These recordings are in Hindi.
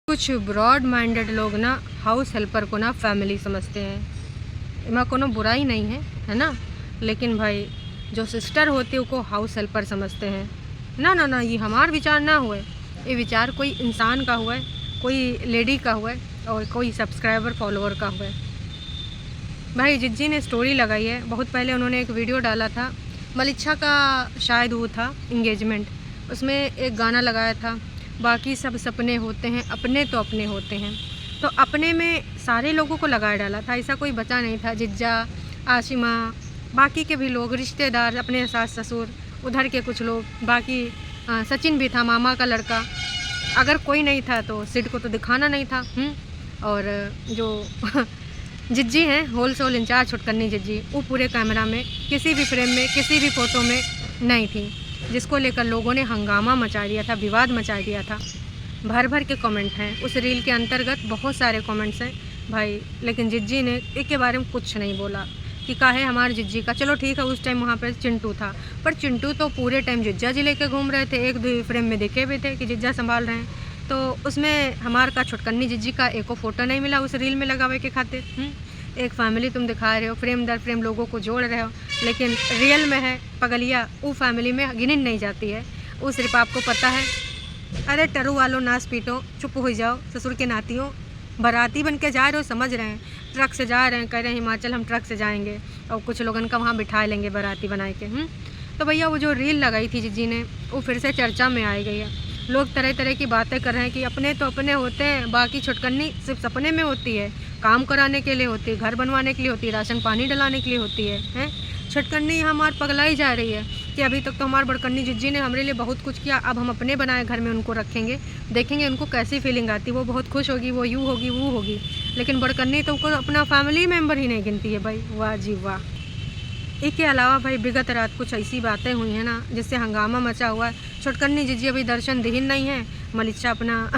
कुछ ब्रॉड माइंडेड लोग ना हाउस हेल्पर को ना फैमिली समझते हैं। इमा कोनो बुराई नहीं है, है ना। लेकिन भाई जो सिस्टर होती है उसको हाउस हेल्पर समझते हैं। ना ना ना, ये हमार विचार ना हुए, ये विचार कोई इंसान का हुआ है, कोई लेडी का हुआ है और कोई सब्सक्राइबर फॉलोअर का हुआ है। भाई जिज्जी ने स्टोरी लगाई है, बहुत पहले उन्होंने एक वीडियो डाला था, मलिच्छा का शायद वो था इंगेजमेंट, उसमें एक गाना लगाया था, बाकी सब सपने होते हैं अपने तो अपने होते हैं। तो अपने में सारे लोगों को लगाया डाला था, ऐसा कोई बचा नहीं था। जिज्जा, आशिमा, बाकी के भी लोग, रिश्तेदार, अपने सास ससुर, उधर के कुछ लोग, बाकी सचिन भी था, मामा का लड़का। अगर कोई नहीं था तो सिड को तो दिखाना नहीं था। और जो जिज्जी हैं होलसेल इंचार्ज छुटकन्नी जिज्जी, वो पूरे कैमरा में किसी भी फ्रेम में किसी भी फ़ोटो में नहीं थी, जिसको लेकर लोगों ने हंगामा मचा दिया था, विवाद मचा दिया था। भर भर के कमेंट हैं उस रील के अंतर्गत, बहुत सारे कमेंट्स हैं भाई। लेकिन जिज्जी ने एक के बारे में कुछ नहीं बोला कि काहे हमारे जिज्जी का। चलो ठीक है, उस टाइम वहाँ पर चिंटू था, पर चिंटू तो पूरे टाइम जिज्जा जी लेके घूम रहे थे, एक दो फ्रेम में दिखे भी थे कि जिज्जा संभाल रहे हैं। तो उसमें हमार का छुटकन्नी जिज्जी का एको फ़ोटो नहीं मिला उस रील में लगावे के खातिर। एक फैमिली तुम दिखा रहे हो, फ्रेम दर फ्रेम लोगों को जोड़ रहे हो, लेकिन रियल में है पगलिया वो फैमिली में गिनी नहीं जाती है। वो सिर्फ आपको पता है, अरे टरू वालों नाच पीटो, चुप हो जाओ, ससुर के नातियों, बाराती बन के जा रहे हो, समझ रहे हैं, ट्रक से जा रहे हैं, कह रहे हैं हिमाचल हम ट्रक से जाएंगे और कुछ लोगन का वहाँ बिठा लेंगे बाराती बना के। तो भैया वो जो रील लगाई थी जिज्जी ने, वो फिर से चर्चा में आई गई है। लोग तरह तरह की बातें कर रहे हैं कि अपने तो अपने होते हैं, बाकी छुटकन्नी सिर्फ सपने में होती है, काम कराने के लिए होती है, घर बनवाने के लिए होती है, राशन पानी डलाने के लिए होती है। छुटकन्नी हमार पगलाई जा रही है कि अभी तक तो हमारे बड़कन्नी जिज्जी ने हमारे लिए बहुत कुछ किया, अब हम अपने बनाए घर में उनको रखेंगे, देखेंगे उनको कैसी फीलिंग आती है, वो बहुत खुश होगी, वो यूँ होगी वो होगी। लेकिन बड़कन्नी तो उनको अपना फैमिली मेम्बर ही नहीं गिनती है भाई। वाह जी वाह। इसके अलावा भाई विगत रात कुछ ऐसी बातें हुई हैं ना जिससे हंगामा मचा हुआ है। छुटकन्नी जिज्जी अभी दर्शन दीन नहीं है, मलिच्छा अपना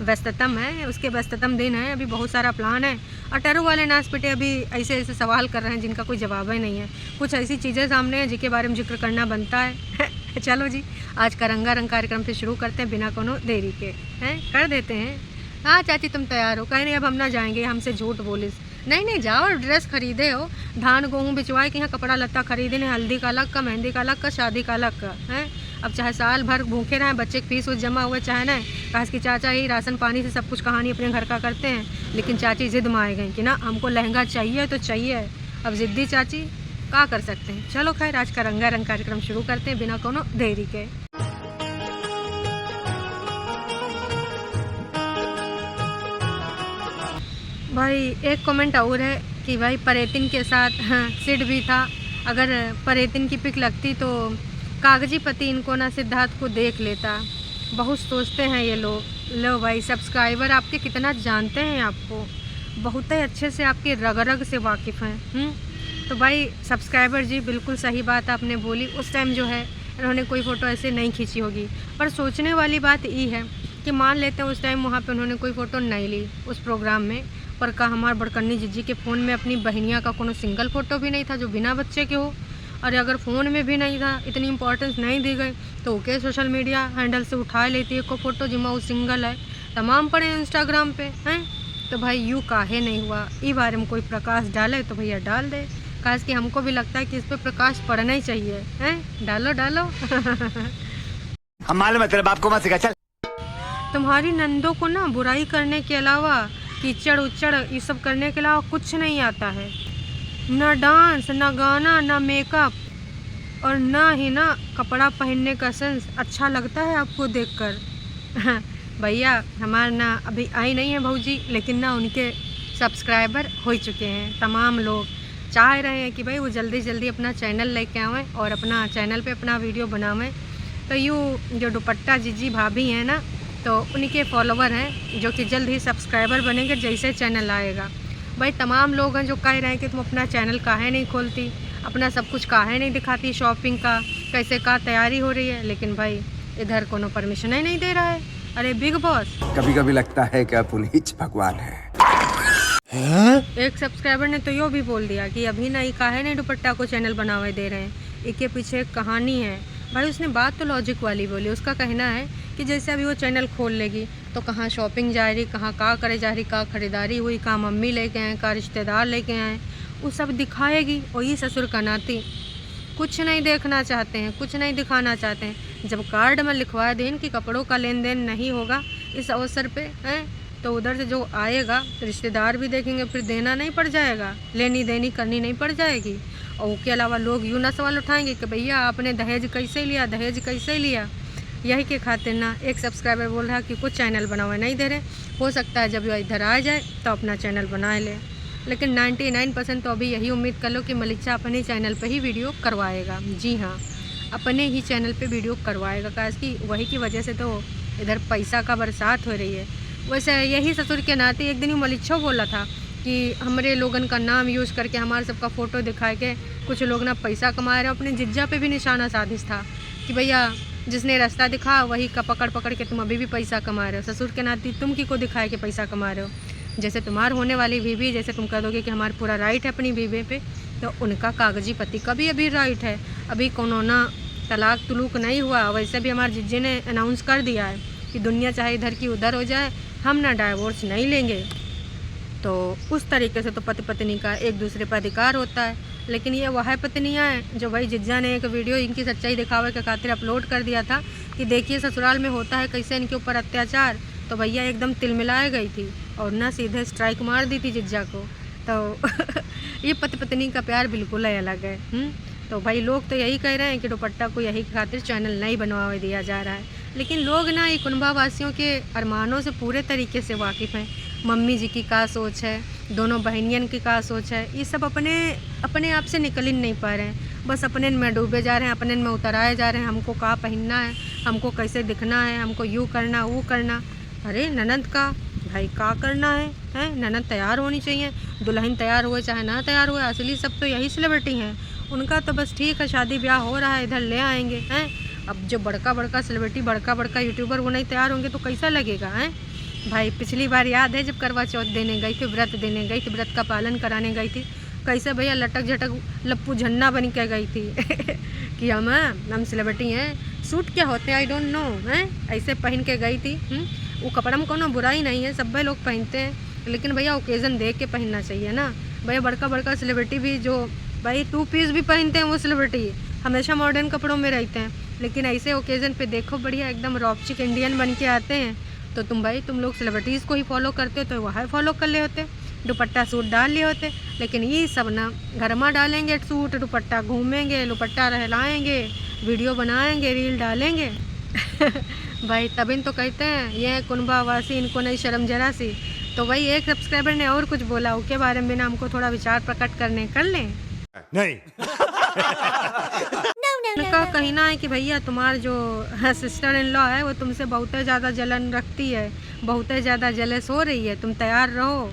व्यस्ततम है, उसके व्यस्ततम दिन है, अभी बहुत सारा प्लान है। और टरू वाले नाच पिटे अभी ऐसे ऐसे सवाल कर रहे हैं जिनका कोई जवाब ही नहीं है। कुछ ऐसी चीज़ें सामने हैं जिनके बारे में जिक्र करना बनता है। चलो जी, आज का रंगारंग कार्यक्रम से शुरू करते हैं बिना कोनो देरी के, हैं कर देते हैं। हाँ चाची तुम तैयार हो? कहीं नहीं, अब हम ना जाएंगे, हमसे झूठ बोलिस। नहीं नहीं जाओ, ड्रेस खरीदे हो, धान गेहूँ बिचवाए कि यहाँ कपड़ा लत्ता खरीदे ने, हल्दी का अलग का, मेहंदी का अलग का, शादी का अलग का है। अब चाहे साल भर भूखे रहें, बच्चे के फीस उस जमा हुए चाहे ना, काश की चाचा ही राशन पानी से सब कुछ कहानी अपने घर का करते हैं। लेकिन चाची जिद में आ गई कि ना हमको लहंगा चाहिए तो चाहिए। अब जिद्दी चाची क्या कर सकते हैं। चलो खैर, आज का रंगारंग कार्यक्रम शुरू करते हैं बिना कोनो देरी के। भाई एक कमेंट और है कि भाई परेतिन के साथ सिड भी था, अगर परेतिन की पिक लगती तो कागजी पति इनको ना सिद्धार्थ को देख लेता। बहुत सोचते हैं ये लोग। लो भाई, सब्सक्राइबर आपके कितना जानते हैं, आपको बहुत ही अच्छे से आपके रग रग से वाकिफ़ हैं। तो भाई सब्सक्राइबर जी, बिल्कुल सही बात आपने बोली। उस टाइम जो है इन्होंने कोई फ़ोटो ऐसे नहीं खींची होगी, पर सोचने वाली बात ये है कि मान लेते हैं उस टाइम वहाँ पे उन्होंने कोई फ़ोटो नहीं ली उस प्रोग्राम में, पर का हमारे बड़कन्नी जिज्जी के फ़ोन में अपनी बहनिया का कोनो सिंगल फ़ोटो भी नहीं था जो बिना बच्चे के हो। और अगर फ़ोन में भी नहीं था, इतनी इंपॉर्टेंस नहीं दी गई, तो ओके सोशल मीडिया हैंडल से उठा लेती है को फ़ोटो जिमा वो सिंगल है, तमाम पड़े इंस्टाग्राम पे हैं। तो भाई यूँ काहे नहीं हुआ, इस बारे में कोई प्रकाश डाले तो भैया डाल दे, खास कि हमको भी लगता है कि इस पर प्रकाश पड़ना ही चाहिए। हैं डालो डालो। हम मालूम है तेरे बाप को मत सिखा, चल। तुम्हारी नंदों को ना बुराई करने के अलावा, कीचड़ उच्चड़ ये सब करने के अलावा कुछ नहीं आता है। ना डांस, ना गाना, ना मेकअप, और ना ही ना कपड़ा पहनने का सेंस अच्छा लगता है आपको देखकर। भैया हमारे ना अभी आई नहीं है भौजी, लेकिन ना उनके सब्सक्राइबर हो चुके हैं। तमाम लोग चाह रहे हैं कि भाई वो जल्दी जल्दी अपना चैनल लेके आवें और अपना चैनल पे अपना वीडियो बनावें। तो यूँ जो दुपट्टा जिज्जी भाभी हैं ना, तो उनके फॉलोवर हैं जो कि जल्द ही सब्सक्राइबर बनेंगे जैसे चैनल आएगा। भाई तमाम लोग हैं जो कह रहे हैं कि तुम अपना चैनल काहे नहीं खोलती, अपना सब कुछ काहे नहीं दिखाती, शॉपिंग का कैसे का तैयारी हो रही है, लेकिन भाई इधर कोनो परमिशन ही नहीं दे रहा है। अरे बिग बॉस, कभी कभी लगता है कि आप उन्हीं भगवान है। एक सब्सक्राइबर ने तो यो भी बोल दिया कि अभी ना काहे नहीं दुपट्टा को चैनल बनावे दे रहे हैं, इसके पीछे एक कहानी है। भाई उसने बात तो लॉजिक वाली बोली। उसका कहना है कि जैसे अभी वो चैनल खोल लेगी तो कहाँ शॉपिंग जा रही, कहाँ का करे जा रही, कहाँ खरीदारी हुई, कहाँ मम्मी लेके आए, कहाँ रिश्तेदार लेके आए, वो सब दिखाएगी। और ये ससुर का नाती कुछ नहीं देखना चाहते हैं, कुछ नहीं दिखाना चाहते हैं। जब कार्ड में लिखवा दें कि कपड़ों का लेन देन नहीं होगा इस अवसर पे हैं, तो उधर से जो आएगा रिश्तेदार भी देखेंगे, फिर देना नहीं पड़ जाएगा, लेनी देनी करनी नहीं पड़ जाएगी। और उसके अलावा लोग यूँ ना सवाल उठाएंगे कि भैया आपने दहेज कैसे लिया, दहेज कैसे लिया। यही के खातिर ना एक सब्सक्राइबर बोल रहा कि कुछ चैनल बनावे नहीं दे रहे, हो सकता है जब वो इधर आ जाए तो अपना चैनल बना ले। लेकिन 99% तो अभी यही उम्मीद कर लो कि मलिक्षा अपने चैनल पे ही वीडियो करवाएगा। जी हाँ, अपने ही चैनल पे वीडियो करवाएगा, काश कि वही की वजह से तो इधर पैसा का बरसात हो रही है। वैसे यही ससुर के नाते एक दिन मलिक्षा बोला था कि हमारे लोगन का नाम यूज़ करके हमारे सबका फ़ोटो दिखा के कुछ लोग ना पैसा कमा रहे हो। अपने जिज्जा पे भी निशाना साजिश था कि भैया जिसने रास्ता दिखा वही का पकड़ पकड़ के तुम अभी भी पैसा कमा रहे हो। ससुर के नाते तुम की को दिखाए के पैसा कमा रहे हो। जैसे तुम्हार होने वाली बीवी, जैसे तुम कह दोगे कि हमारा पूरा राइट है अपनी बीवी पे, तो उनका कागजी पति का भी अभी राइट है। अभी कोनो ना तलाक तुलूक नहीं हुआ। वैसे भी हमारे जिज्जे ने अनाउंस कर दिया है कि दुनिया चाहे इधर की उधर हो जाए, हम ना डाइवोर्स नहीं लेंगे। तो उस तरीके से तो पति पत्नी का एक दूसरे पर अधिकार होता है। लेकिन ये वह पत्नियाँ हैं जो भाई जिज्जा ने एक वीडियो इनकी सच्चाई दिखावे के खातिर अपलोड कर दिया था कि देखिए ससुराल में होता है कैसे इनके ऊपर अत्याचार। तो भैया एकदम तिलमिलाए गई थी और ना सीधे स्ट्राइक मार दी थी जिज्जा को। तो ये पति पत्नी का प्यार बिल्कुल ही अलग है। तो भाई लोग तो यही कह रहे हैं कि दुपट्टा को यही खातिर चैनल नहीं बनवा दिया जा रहा है। लेकिन लोग ना ये कुनबा वासियों के अरमानों से पूरे तरीके से वाकिफ़ हैं। मम्मी जी की क्या सोच है, दोनों बहनियन की क्या सोच है, ये सब अपने आप से निकल ही नहीं पा रहे हैं। बस अपने में डूबे जा रहे हैं, अपने में उतराए जा रहे हैं। हमको क्या पहनना है, हमको कैसे दिखना है, हमको यूँ करना वो करना। अरे ननद का भाई क्या करना है ननद तैयार होनी चाहिए, दुल्हन तैयार हुए चाहे ना तैयार हुए, असली सब तो यही सेलिब्रिटी हैं। उनका तो बस ठीक है शादी ब्याह हो रहा है इधर ले आएंगे हैं। अब जो बड़का सेलिब्रिटी बड़का यूट्यूबर वो नहीं तैयार होंगे तो कैसा लगेगा हैं भाई। पिछली बार याद है जब करवा चौथ देने गई थी, व्रत देने गई थी, व्रत का पालन कराने गई थी, कैसे भैया लटक झटक लप्पू झन्ना बन के गई थी कि हम सेलिब्रिटी हैं, सूट क्या होते हैं आई डोंट नो हैं, ऐसे पहन के गई थी। वो कपड़ा में कोनो बुराई नहीं है, सब भाई लोग पहनते हैं, लेकिन भैया ओकेज़न देख के पहनना चाहिए ना। भैया बड़का सेलिब्रिटी भी जो भाई 2 पीस भी पहनते हैं वो सेलिब्रिटी हमेशा मॉडर्न कपड़ों में रहते हैं, लेकिन ऐसे ओकेज़न पे देखो बढ़िया एकदम रॉकचिक इंडियन बन के आते हैं। तो तुम लोग सेलिब्रिटीज़ को ही फॉलो करते तो वह फॉलो कर ले होते, दुपट्टा सूट डाल लिए होते। लेकिन ये सब ना घर में डालेंगे सूट दुपट्टा, घूमेंगे दुपट्टा रहलाएंगे, वीडियो बनाएंगे, रील डालेंगे भाई तभी तो कहते हैं ये कुनबा वासी, इनको नहीं शर्म जरा सी। तो भाई एक सब्सक्राइबर ने और कुछ बोला, उसके बारे में ना हमको थोड़ा विचार प्रकट कर लें। नहीं उनका कहना है कि भैया तुम्हार जो सिस्टर इन लॉ है वो तुमसे बहुत ज़्यादा जलन रखती है, बहुत ज़्यादा जेलस हो रही है, तुम तैयार रहो,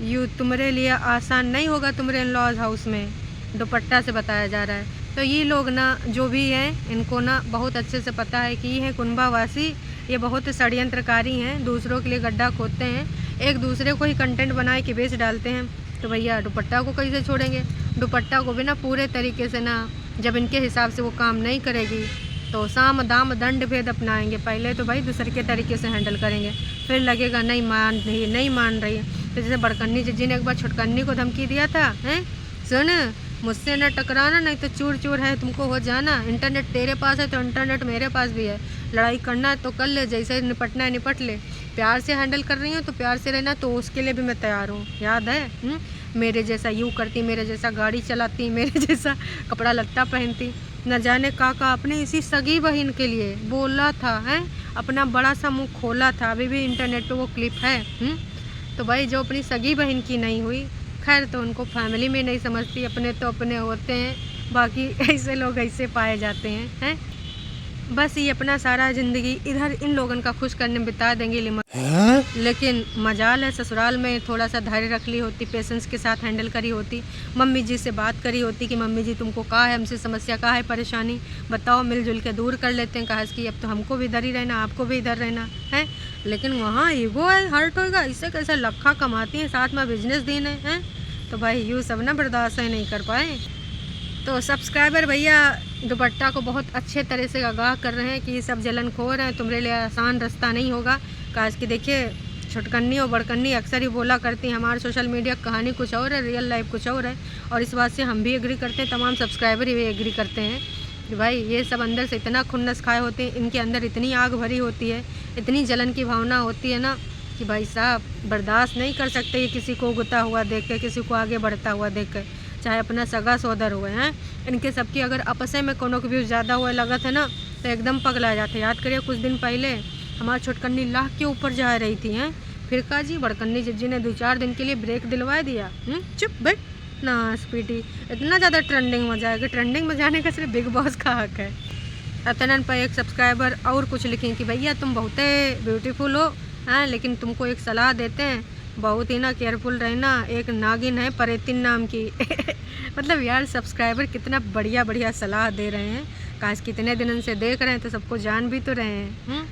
यूँ तुम्हारे लिए आसान नहीं होगा तुम्हारे इन लॉज हाउस में, दुपट्टा से बताया जा रहा है। तो ये लोग ना जो भी हैं इनको ना बहुत अच्छे से पता है कि ये है कुनबा वासी, ये बहुत षड्यंत्रकारी हैं, दूसरों के लिए गड्ढा खोदते हैं, एक दूसरे को ही कंटेंट बनाए के बेच डालते हैं। तो भैया दुपट्टा को कैसे छोड़ेंगे, दुपट्टा को भी ना पूरे तरीके से ना जब इनके हिसाब से वो काम नहीं करेगी तो साम दाम दंड भेद अपनाएंगे। पहले तो भाई दूसरे के तरीके से हैंडल करेंगे, फिर लगेगा नहीं मान रही है। तो जैसे बड़कन्नी जी ने एक बार छोटकन्नी को धमकी दिया था, हैं सुन मुझसे न टकराना नहीं तो चूर चूर है तुमको हो जाना, इंटरनेट तेरे पास है तो इंटरनेट मेरे पास भी है, लड़ाई करना है तो कर ले, जैसे निपटना है निपट ले, प्यार से हैंडल कर रही हूँ तो प्यार से रहना, तो उसके लिए भी मैं तैयार हूँ। याद है मेरे जैसा यूँ करती, मेरे जैसा गाड़ी चलाती, मेरे जैसा कपड़ा लत्ता पहनती, न जाने का अपने इसी सगी बहन के लिए बोला था, हैं अपना बड़ा सा मुँह खोला था, अभी भी इंटरनेट पे वो क्लिप है। तो भाई जो अपनी सगी बहन की नहीं हुई, खैर तो उनको फैमिली में नहीं समझती, अपने तो अपने होते हैं, बाकी ऐसे लोग ऐसे पाए जाते हैं। बस ये अपना सारा ज़िंदगी इधर इन लोगों का खुश करने में बिता देंगे। लेकिन मजाल है ससुराल में थोड़ा सा धैर्य रख ली होती, पेशेंस के साथ हैंडल करी होती, मम्मी जी से बात करी होती कि मम्मी जी तुमको क्या है, हमसे समस्या क्या है, परेशानी बताओ, मिलजुल के दूर कर लेते हैं। कहा कि अब तो हमको भी इधर ही रहना, आपको भी इधर रहना है, लेकिन वहाँ ईगो है, हर्ट होएगा, इससे कैसे लखा कमाती हैं, साथ में बिजनेस दिन है। तो भाई यूँ सब ना बर्दाश्त नहीं कर पाए। तो सब्सक्राइबर भैया दुपट्टा को बहुत अच्छे तरह से आगाह कर रहे हैं कि ये सब जलनखोर हैं, तुम्हारे लिए आसान रास्ता नहीं होगा। काश कि देखिए छुटकन्नी और बड़कन्नी अक्सर ही बोला करती हैं हमारे सोशल मीडिया कहानी कुछ और है, रियल लाइफ कुछ और है। और इस बात से हम भी एग्री करते हैं, तमाम सब्सक्राइबर भी एग्री करते हैं कि भाई ये सब अंदर से इतना खुन्नस खाए होते हैं, इनके अंदर इतनी आग भरी होती है, इतनी जलन की भावना होती है ना कि भाई साहब बर्दाश्त नहीं कर सकते ये किसी को उगता हुआ देख कर, किसी को आगे बढ़ता हुआ देख कर, चाहे अपना सगा सोदर हुए हैं। इनके सबकी अगर आपस में कोनो के व्यूज़ ज़्यादा हुए लगत है ना तो एकदम पगला जाते। याद करिए कुछ दिन पहले हमारी छुटकन्नी लाख के ऊपर जा रही थी हैं, फिर का जी बड़कन्नी जिज्जी ने 2-4 दिन के लिए ब्रेक दिलवा दिया। चुप बैठ ना स्पीडी, इतना ज़्यादा ट्रेंडिंग में जाएगा। ट्रेंडिंग में जाने का सिर्फ बिग बॉस का हक है। अतनन पर एक सब्सक्राइबर और कुछ लिखें कि भैया तुम बहुत ब्यूटीफुल हो हैं, लेकिन तुमको एक सलाह देते हैं, बहुत ही ना केयरफुल रहना, एक नागिन है परेतिन नाम की। मतलब यार सब्सक्राइबर कितना बढ़िया बढ़िया सलाह दे रहे हैं। काश कितने दिनों से देख रहे हैं तो सबको जान भी तो रहे हैं।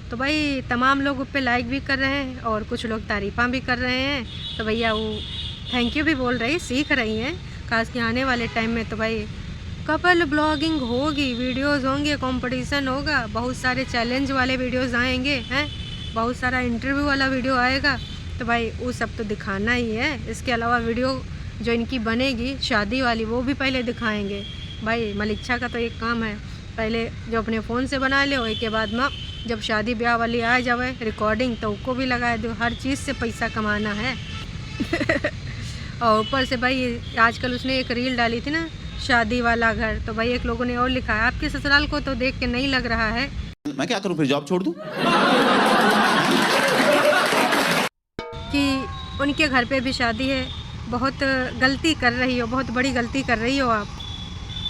तो भाई तमाम लोग उस पर लाइक भी कर रहे हैं और कुछ लोग तारीफ़ां भी कर रहे हैं। तो भैया वो थैंक यू भी बोल रही, सीख रही हैं। काश कि आने वाले टाइम में तो भाई कपल ब्लॉगिंग होगी, वीडियोज़ होंगे, कंपटीशन होगा, बहुत सारे चैलेंज वाले वीडियोज़ आएंगे हैं, बहुत सारा इंटरव्यू वाला वीडियो आएगा। तो भाई वो सब तो दिखाना ही है। इसके अलावा वीडियो जो इनकी बनेगी शादी वाली वो भी पहले दिखाएंगे। भाई मलिक्षा का तो एक काम है, पहले जो अपने फ़ोन से बना ले, उसके बाद में जब शादी ब्याह वाली आ जावे रिकॉर्डिंग तो उसको भी लगा दो। हर चीज़ से पैसा कमाना है। और ऊपर से भाई आजकल उसने एक रील डाली थी ना शादी वाला घर, तो भाई एक लोगों ने और लिखा है आपके ससुराल को तो देख के नहीं लग रहा है। मैं क्या करूं फिर, जॉब छोड़ दूं? कि उनके घर पे भी शादी है, बहुत गलती कर रही हो, बहुत बड़ी गलती कर रही हो आप।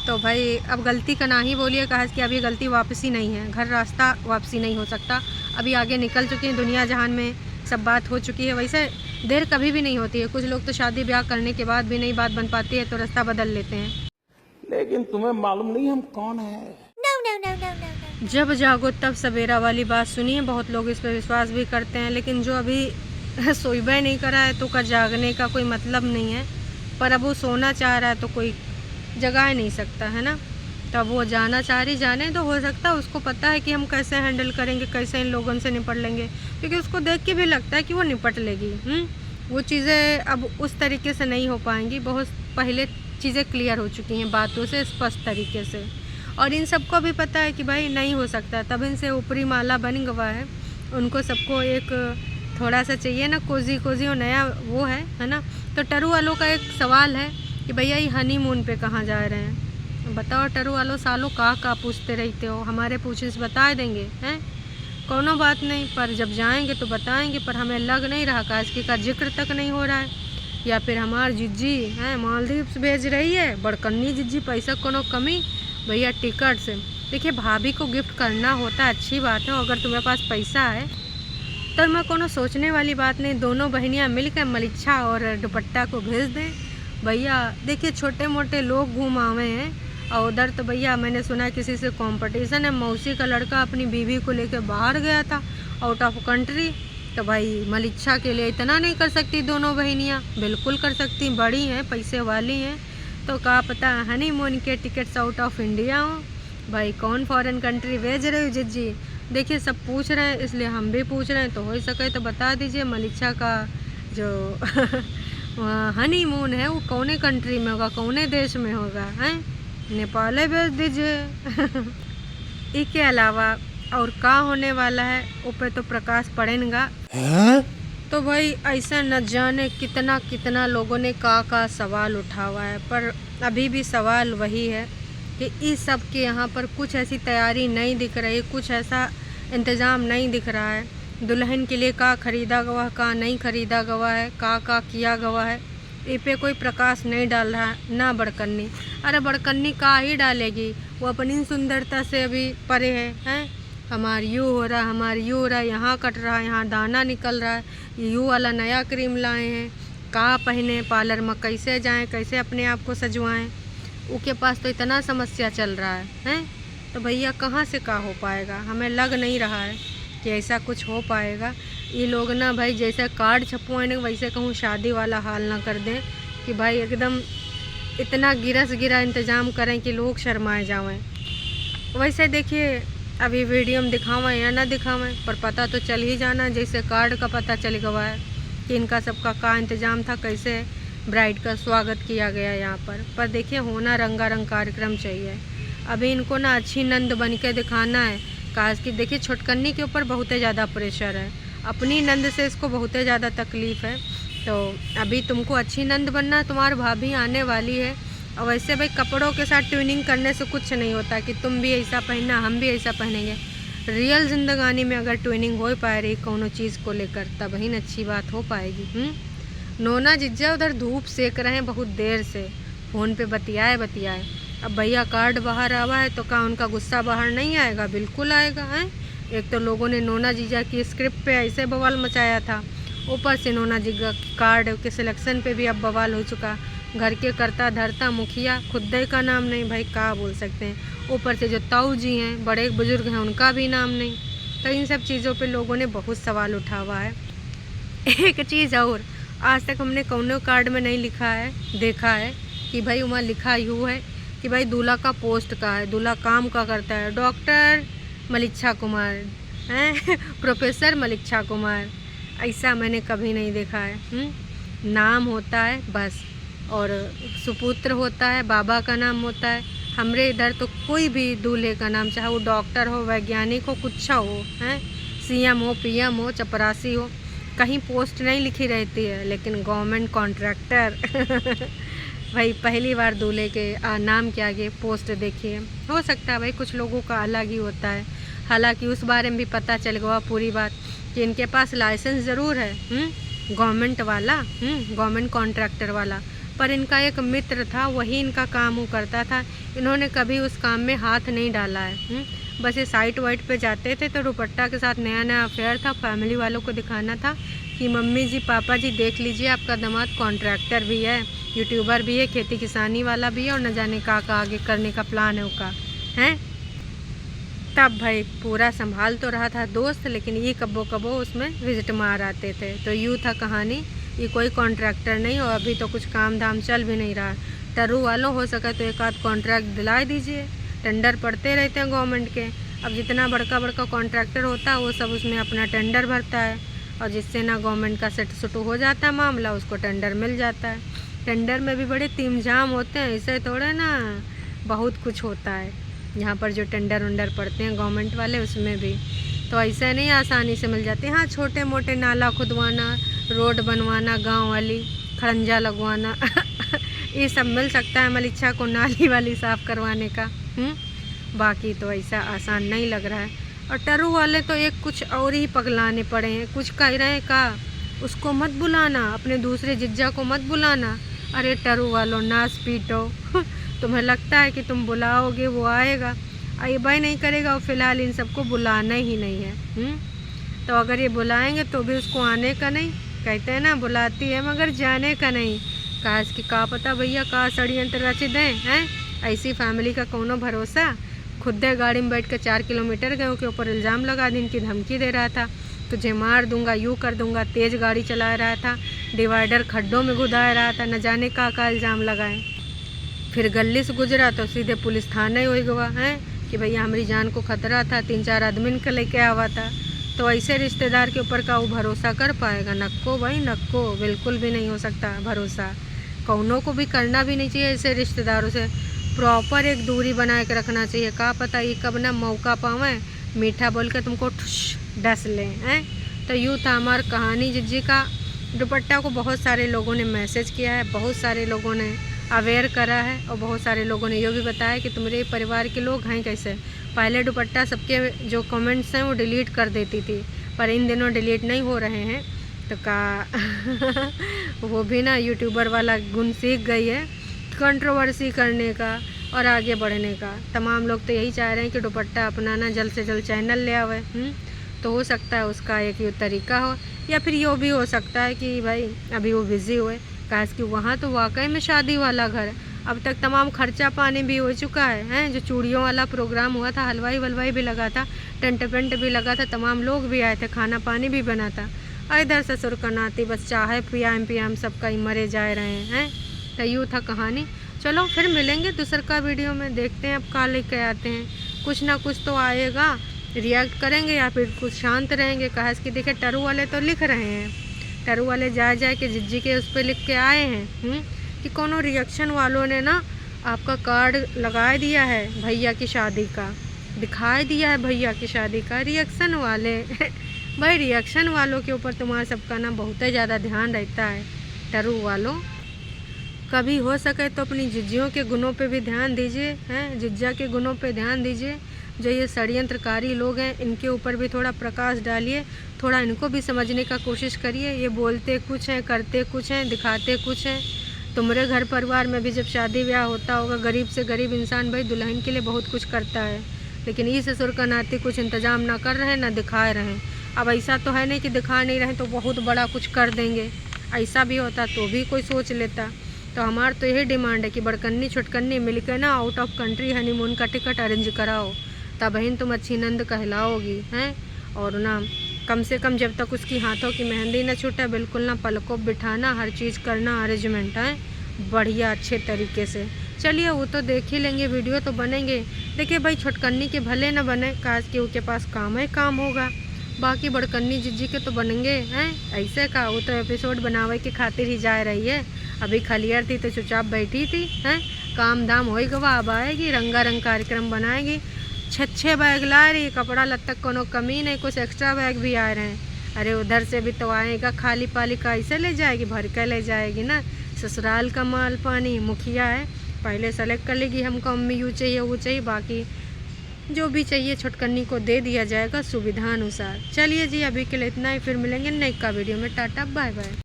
तो भाई अब गलती का ना ही बोलिए, कहा कि अब ये गलती वापसी नहीं है, घर रास्ता वापसी नहीं हो सकता। अभी आगे निकल चुकी हैं, दुनिया जहान में सब बात हो चुकी है। वैसे देर कभी भी नहीं होती है, कुछ लोग तो शादी ब्याह करने के बाद भी नहीं बात बन पाती है तो रास्ता बदल लेते हैं। लेकिन तुम्हें मालूम नहीं हम कौन है। जब जागो तब सवेरा वाली बात सुनिए, बहुत लोग इस पर विश्वास भी करते हैं, लेकिन जो अभी सोईबे नहीं करा है तो का जागने का कोई मतलब नहीं है। पर अब वो सोना चाह रहा है तो कोई जगा नहीं सकता है ना। तो अब वो जाना चाह रही, जाने तो हो सकता है उसको पता है कि हम कैसे हैंडल करेंगे, कैसे इन लोगों से निपट लेंगे, क्योंकि उसको देख के भी लगता है कि वो निपट लेगी। वो चीज़ें अब उस तरीके से नहीं हो पाएंगी, बहुत पहले चीज़ें क्लियर हो चुकी हैं बातों से, स्पष्ट तरीके से। और इन सबको भी पता है कि भाई नहीं हो सकता, तब इनसे ऊपरी माला बन गवा है। उनको सबको एक थोड़ा सा चाहिए ना कोजी कोजी और नया वो है ना। तो टरू वालों का एक सवाल है कि भैया ये हनीमून पे कहाँ जा रहे हैं, बताओ टरू वालों, सालों का पूछते रहते हो, हमारे पूछने से बता देंगे हैं, कोनो बात नहीं, पर जब जाएंगे तो बताएंगे। पर हमें लग नहीं रहा, काजकी का जिक्र तक नहीं हो रहा है। या फिर हमार जिज्जी हैं मालदीव्स भेज रही है, बड़कन्नी जिज्जी पैसा कोनो कमी, भैया टिकट से। देखिए भाभी को गिफ्ट करना होता है, अच्छी बात है, अगर तुम्हारे पास पैसा है तो मैं कोनो सोचने वाली बात नहीं। दोनों बहनियाँ मिलकर मलिक्षा और दुपट्टा को भेज दें। भैया देखिए छोटे मोटे लोग घूम आवे हैं, और उधर तो भैया मैंने सुना किसी से कंपटीशन है, मौसी का लड़का अपनी बीवी को लेकर बाहर गया था आउट ऑफ कंट्री। तो भाई मलिक्षा के लिए इतना नहीं कर सकती दोनों बहनियाँ, बिल्कुल कर सकती, बड़ी हैं, पैसे वाली हैं। तो क्या पता हनीमून के टिकट्स आउट ऑफ इंडिया हो। भाई कौन फॉरेन कंट्री भेज रहे हो जिज्जी? देखिए सब पूछ रहे हैं, इसलिए हम भी पूछ रहे हैं, तो हो सके तो बता दीजिए मलिक्षा का जो हनीमून है वो कौने कंट्री में होगा, कौने देश में होगा, हैं? नेपाल भेज दीजिए। इसके अलावा और का होने वाला है ऊपर तो प्रकाश पड़ेगा। तो भाई ऐसा न जाने कितना कितना लोगों ने का सवाल उठा हुआ है, पर अभी भी सवाल वही है कि इस सब के यहाँ पर कुछ ऐसी तैयारी नहीं दिख रही, कुछ ऐसा इंतज़ाम नहीं दिख रहा है। दुल्हन के लिए का खरीदा गवा, का नहीं खरीदा गवा है, का किया गवा है, इस पे कोई प्रकाश नहीं डाल रहा है ना बड़कन्नी। अरे बड़कन्नी का ही डालेगी, वो अपनी सुंदरता से अभी परे हैं। हमारी यूँ हो रहा, हमारी यूँ हो रहा, यहाँ कट रहा, यहाँ दाना निकल रहा है, यूँ वाला नया क्रीम लाए हैं, का पहने, पार्लर में कैसे जाएं, कैसे अपने आप को सजवाएं, उसके पास तो इतना समस्या चल रहा है, हैं? तो भैया कहाँ से का हो पाएगा? हमें लग नहीं रहा है कि ऐसा कुछ हो पाएगा। ये लोग ना भाई जैसे कार्ड छपवाएंगे वैसे कहूँ शादी वाला हाल ना कर दें कि भाई एकदम इतना गिरस गिरा इंतज़ाम करें कि लोग शर्माए जावें। वैसे देखिए अभी वीडियो में दिखावें या ना दिखावें, पर पता तो चल ही जाना, जैसे कार्ड का पता चल गया है कि इनका सबका का इंतज़ाम था, कैसे ब्राइड का स्वागत किया गया यहाँ पर देखिए होना रंगारंग कार्यक्रम चाहिए। अभी इनको ना अच्छी नंद बन के दिखाना है, काश कि देखिए छोटकन्नी के ऊपर बहुत ज़्यादा प्रेशर है, अपनी नंद से इसको बहुत ज़्यादा तकलीफ़ है। तो अभी तुमको अच्छी नंद बनना, तुम्हारी भाभी आने वाली है। और वैसे भाई कपड़ों के साथ ट्यूनिंग करने से कुछ नहीं होता कि तुम भी ऐसा पहनना हम भी ऐसा पहनेंगे। रियल ज़िंदगानी में अगर ट्यूनिंग हो पाए रही कोनो चीज़ को लेकर तब ही अच्छी बात हो पाएगी। नोना जिज्जा उधर धूप सेक रहे हैं बहुत देर से, फ़ोन पे बतियाए। अब भैया कार्ड बाहर आवा है तो क्या उनका गुस्सा बाहर नहीं आएगा? बिल्कुल आएगा है। एक तो लोगों ने नोना जीजा की स्क्रिप्ट पे ऐसे बवाल मचाया था, ऊपर से नोना जीजा कार्ड के सिलेक्शन पे भी अब बवाल हो चुका। घर के करता धरता मुखिया खुद का नाम नहीं, भाई क्या बोल सकते हैं। ऊपर से जो ताऊ जी हैं बड़े बुजुर्ग हैं उनका भी नाम नहीं। तो इन सब चीज़ों पे लोगों ने बहुत सवाल उठा हुआ है। एक चीज़ और, आज तक हमने कौनो कार्ड में नहीं लिखा है देखा है कि भाई वहाँ लिखा यूँ है कि भाई दूल्हा का पोस्ट का है, दूल्हा काम का करता है, डॉक्टर मलिक्षा कुमार हैं प्रोफेसर मलिक्षा कुमार, ऐसा मैंने कभी नहीं देखा है। नाम होता है बस, और सुपुत्र होता है, बाबा का नाम होता है। हमरे इधर तो कोई भी दूल्हे का नाम, चाहे वो डॉक्टर हो, वैज्ञानिक हो, कुछ हो, हैं सीएम हो, पीएम हो, चपरासी हो, कहीं पोस्ट नहीं लिखी रहती है, लेकिन गवर्नमेंट कॉन्ट्रैक्टर भाई पहली बार दूल्हे के नाम के आगे पोस्ट देखिए। हो सकता है भाई कुछ लोगों का अलग ही होता है। हालांकि उस बारे में भी पता चल गया पूरी बात कि इनके पास लाइसेंस ज़रूर है गवर्नमेंट वाला, गवर्नमेंट कॉन्ट्रैक्टर वाला, पर इनका एक मित्र था वही इनका काम वो करता था। इन्होंने कभी उस काम में हाथ नहीं डाला है। बस ये साइट वाइट पे जाते थे तो दुपट्टा के साथ नया अफेयर था, फैमिली वालों को दिखाना था कि मम्मी जी पापा जी देख लीजिए आपका दामाद कॉन्ट्रैक्टर भी है, यूट्यूबर भी है, खेती किसानी वाला भी है, और न जाने का आगे करने का प्लान है उसका हैं। तब भाई पूरा संभाल तो रहा था दोस्त, लेकिन ये कब्बो उसमें विजिट मार आते थे। तो यूँ था कहानी, ये कोई कॉन्ट्रैक्टर नहीं, और अभी तो कुछ काम धाम चल भी नहीं रहा। टरू वालों हो सके तो एक आध कॉन्ट्रैक्ट दिला दीजिए, टेंडर पड़ते रहते हैं गवर्नमेंट के। अब जितना बड़का कॉन्ट्रैक्टर होता है वो सब उसमें अपना टेंडर भरता है, और जिससे ना गवर्नमेंट का सेट सुटू हो जाता है मामला, उसको टेंडर मिल जाता है। टेंडर में भी बड़े तीमझाम होते हैं, ऐसे थोड़े ना बहुत कुछ होता है। यहाँ पर जो टेंडर वेंडर पड़ते हैं गवर्नमेंट वाले उसमें भी तो ऐसे नहीं आसानी से मिल जाते। हाँ छोटे मोटे नाला खुदवाना, रोड बनवाना, गांव वाली खड़ंजा लगवाना ये सब मिल सकता है मलिक्षा को नाली वाली साफ़ करवाने का। बाकी तो ऐसा आसान नहीं लग रहा है। और टरू वाले तो एक कुछ और ही पगलाने पड़े हैं। कुछ कह रहे हैं का उसको मत बुलाना, अपने दूसरे जिज्जा को मत बुलाना। अरे टरू वालों नाच पीटो तुम्हें लगता है कि तुम बुलाओगे वो आएगा? भाई नहीं करेगा, और फिलहाल इन सबको बुलाना ही नहीं है। तो अगर ये बुलाएंगे तो भी उसको आने का नहीं, कहते हैं ना बुलाती है मगर जाने का नहीं। काश कि का पता भैया का षड्यंत्र रच दें हैं। ऐसी फैमिली का कोनो भरोसा। खुद गाड़ी में बैठ कर 4 किलोमीटर गए के ऊपर इल्ज़ाम लगा दी, इनकी धमकी दे रहा था, तुझे मार दूंगा, यूँ कर दूंगा। तेज़ गाड़ी चला रहा था, डिवाइडर खड्डों में घुदा रहा था, न जाने का इल्ज़ाम लगाए। फिर गली से गुजरा तो सीधे पुलिस थाने हो गवा है कि भैया हमारी जान को खतरा था, 3-4 आदमी के लेके आवा था। तो ऐसे रिश्तेदार के ऊपर का वो भरोसा कर पाएगा? नक्को भाई नक्को, बिल्कुल भी नहीं हो सकता भरोसा। कौनों को भी करना भी नहीं चाहिए ऐसे रिश्तेदारों से। प्रॉपर एक दूरी बना के रखना चाहिए। का पता ये कब ना मौका पावें मीठा बोल के तुमको ठुश डस लें हैं। तो यूँ था हमारी कहानी जिज्जी का। दुपट्टा को बहुत सारे लोगों ने मैसेज किया है, बहुत सारे लोगों ने अवेयर करा है, और बहुत सारे लोगों ने ये भी बताया कि तुम्हारे परिवार के लोग हैं कैसे। पहले दुपट्टा सबके जो कमेंट्स हैं वो डिलीट कर देती थी, पर इन दिनों डिलीट नहीं हो रहे हैं। तो का वो भी ना यूट्यूबर वाला गुण सीख गई है, कंट्रोवर्सी करने का और आगे बढ़ने का। तमाम लोग तो यही चाह रहे हैं कि दुपट्टा अपना ना जल्द से जल्द चैनल ले आवे। तो हो सकता है उसका एक ये तरीका हो, या फिर ये भी हो सकता है कि भाई अभी वो बिज़ी हुए, काश कि वहाँ तो वाकई में शादी वाला घर है। अब तक तमाम खर्चा पानी भी हो चुका है जो चूड़ियों वाला प्रोग्राम हुआ था, हलवाई वलवाई भी लगा था, टेंट पेंट भी लगा था, तमाम लोग भी आए थे, खाना पानी भी बना था। इधर ससुर का नाती बस चाहे पियाम सबका ही मरे जा रहे हैं। तो यूँ था कहानी। चलो फिर मिलेंगे दूसर का वीडियो में, देखते हैं अब कहाँ लेके आते हैं। कुछ ना कुछ तो आएगा, रिएक्ट करेंगे या फिर कुछ शांत रहेंगे। कहा कि देखे टरू वाले तो लिख रहे हैं, टरू वाले जा के जिज्जी के उस पर लिख के आए हैं कि कोनो रिएक्शन वालों ने ना आपका कार्ड लगा दिया है भैया की शादी का, दिखाई दिया है भैया की शादी का। रिएक्शन वाले भाई रिएक्शन वालों के ऊपर तुम्हारा सबका ना बहुत ही ज़्यादा ध्यान रहता है। टरू वालों, कभी हो सके तो अपनी जिज्जियों के गुणों पे भी ध्यान दीजिए, हैं जिज्जा के गुणों पे ध्यान दीजिए। जो ये षड्यंत्रकारी लोग हैं इनके ऊपर भी थोड़ा प्रकाश डालिए, थोड़ा इनको भी समझने का कोशिश करिए। ये बोलते कुछ हैं, करते कुछ हैं, दिखाते कुछ हैं। तुम्हारे घर परिवार में भी जब शादी ब्याह होता होगा, गरीब से गरीब इंसान भाई दुल्हन के लिए बहुत कुछ करता है, लेकिन ई ससुर का नाते कुछ इंतजाम ना कर रहे हैं ना दिखा रहे हैं। अब ऐसा तो है नहीं कि दिखा नहीं रहे तो बहुत बड़ा कुछ कर देंगे, ऐसा भी होता तो भी कोई सोच लेता। तो हमारा तो यही डिमांड है कि बड़कन्नी छुटकन्नी मिलकर ना आउट ऑफ कंट्री हनीमून का टिकट अरेंज कराओ, तब बहन तुम अच्छी नंद कहलाओगी हैं। और ना कम से कम जब तक उसकी हाथों की मेहंदी ना छूटे बिल्कुल ना पलकों बिठाना, हर चीज़ करना अरेंजमेंट है बढ़िया अच्छे तरीके से। चलिए वो तो देख ही लेंगे, वीडियो तो बनेंगे। देखिए भाई छुटकन्नी के भले ना बने, काश कि उसके पास काम है काम होगा, बाकी बड़कन्नी जिज्जी के तो बनेंगे हैं। ऐसे का वो तो एपिसोड बनावे के खातिर ही जा रही है, अभी खलियर थी तो चुपचाप बैठी थी हैं। काम धाम हो गवा, अब आएगी रंगारंग कार्यक्रम बनाएगी। 6 बैग ला रही, कपड़ा लत्ता कोनो कमी नहीं, कुछ एक्स्ट्रा बैग भी आ रहे हैं। अरे उधर से भी तो आएगा, खाली पाली का ऐसे ले जाएगी, भर के ले जाएगी ना। ससुराल का माल पानी मुखिया है, पहले सेलेक्ट कर लेगी हमको अम्मी यूँ चाहिए वो चाहिए, बाकी जो भी चाहिए छुटकन्नी को दे दिया जाएगा सुविधा अनुसार। चलिए जी अभी के लिए इतना ही, फिर मिलेंगे नई का वीडियो में। Tata bye bye.